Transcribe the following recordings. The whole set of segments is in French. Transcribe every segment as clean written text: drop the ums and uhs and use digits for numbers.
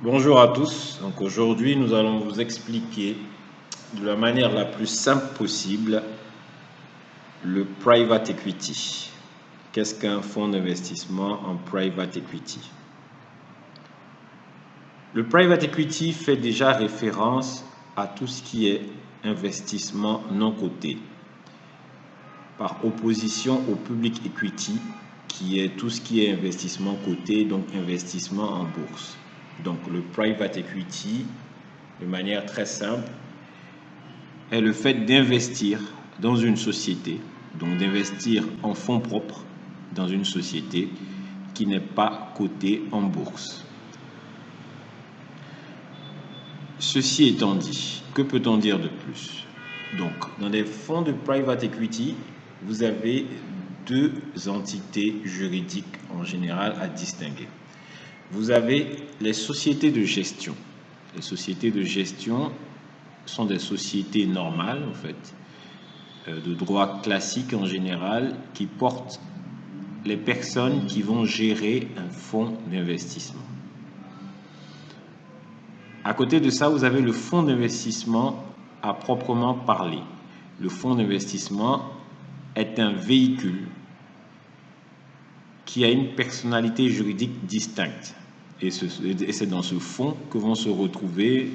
Bonjour à tous. Donc aujourd'hui, nous allons vous expliquer de la manière la plus simple possible le private equity. Qu'est-ce qu'un fonds d'investissement en private equity? Le private equity fait déjà référence à tout ce qui est investissement non coté, par opposition au public equity, qui est tout ce qui est investissement coté, donc investissement en bourse. Donc le private equity, de manière très simple, est le fait d'investir dans une société, donc d'investir en fonds propres dans une société qui n'est pas cotée en bourse. Ceci étant dit, que peut-on dire de plus? Donc, dans des fonds de private equity, vous avez deux entités juridiques en général à distinguer. Vous avez les sociétés de gestion. Les sociétés de gestion sont des sociétés normales, en fait, de droit classique en général, qui portent les personnes qui vont gérer un fonds d'investissement. À côté de ça, vous avez le fonds d'investissement à proprement parler. Le fonds d'investissement est un véhicule qui a une personnalité juridique distincte. Et c'est dans ce fonds que vont se retrouver,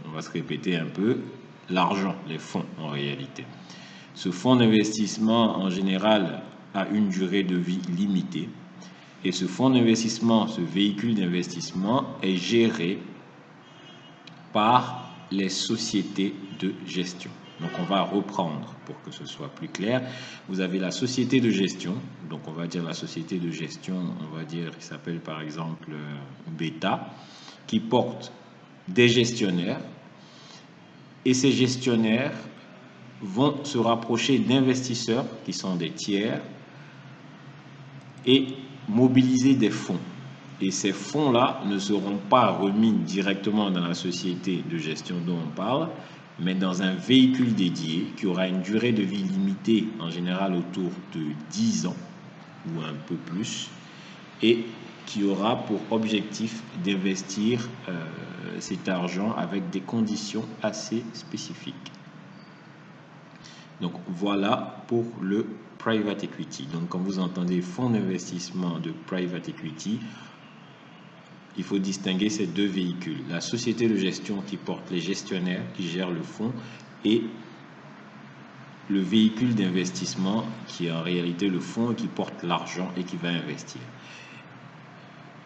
on va se répéter un peu, l'argent, les fonds en réalité. Ce fonds d'investissement en général a une durée de vie limitée. Et ce fonds d'investissement, ce véhicule d'investissement est géré par les sociétés de gestion. Donc on va reprendre pour que ce soit plus clair. Vous avez la société de gestion, donc on va dire la société de gestion, on va dire qui s'appelle par exemple Beta, qui porte des gestionnaires, et ces gestionnaires vont se rapprocher d'investisseurs qui sont des tiers et mobiliser des fonds. Et ces fonds-là ne seront pas remis directement dans la société de gestion dont on parle, mais dans un véhicule dédié qui aura une durée de vie limitée, en général autour de 10 ans ou un peu plus, et qui aura pour objectif d'investir cet argent avec des conditions assez spécifiques. Donc voilà pour le private equity. Donc quand vous entendez fonds d'investissement de private equity, il faut distinguer ces deux véhicules. La société de gestion qui porte les gestionnaires, qui gèrent le fonds, et le véhicule d'investissement qui est en réalité le fonds qui porte l'argent et qui va investir.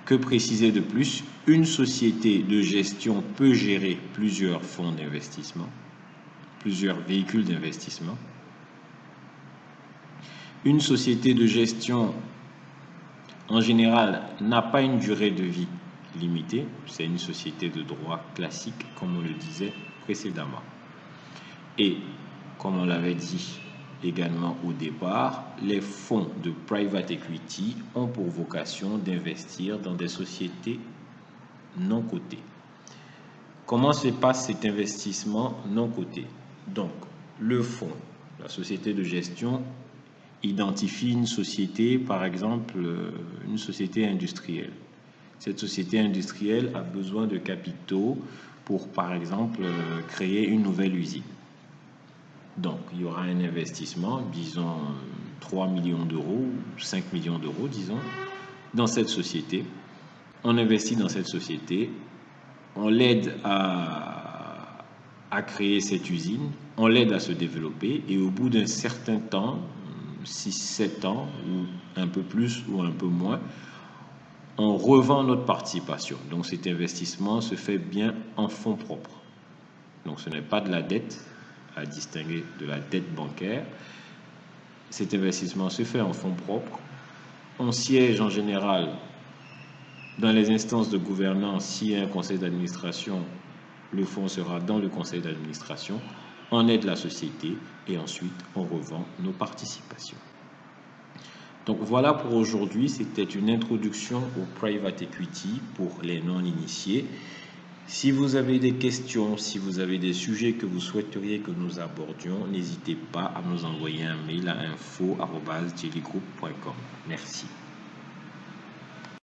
Que préciser de plus? Une société de gestion peut gérer plusieurs fonds d'investissement, plusieurs véhicules d'investissement. Une société de gestion, en général, n'a pas une durée de vie limitée. C'est une société de droit classique, comme on le disait précédemment. Et, comme on l'avait dit également au départ, les fonds de private equity ont pour vocation d'investir dans des sociétés non cotées. Comment se passe cet investissement non coté? Donc, le fonds, la société de gestion, identifie une société, par exemple, une société industrielle. Cette société industrielle a besoin de capitaux pour, par exemple, créer une nouvelle usine. Donc, il y aura un investissement, disons 3 millions d'euros, 5 millions d'euros, disons, dans cette société. On investit dans cette société, on l'aide à créer cette usine, on l'aide à se développer, et au bout d'un certain temps, 6-7 ans, ou un peu plus ou un peu moins, on revend notre participation. Donc cet investissement se fait bien en fonds propres. Donc ce n'est pas de la dette, à distinguer de la dette bancaire. Cet investissement se fait en fonds propres. On siège en général dans les instances de gouvernance. S'il y a un conseil d'administration, le fonds sera dans le conseil d'administration. On aide la société et ensuite on revend nos participations. Donc voilà pour aujourd'hui, c'était une introduction au private equity pour les non-initiés. Si vous avez des questions, si vous avez des sujets que vous souhaiteriez que nous abordions, n'hésitez pas à nous envoyer un mail à info@jelligroup.com. Merci.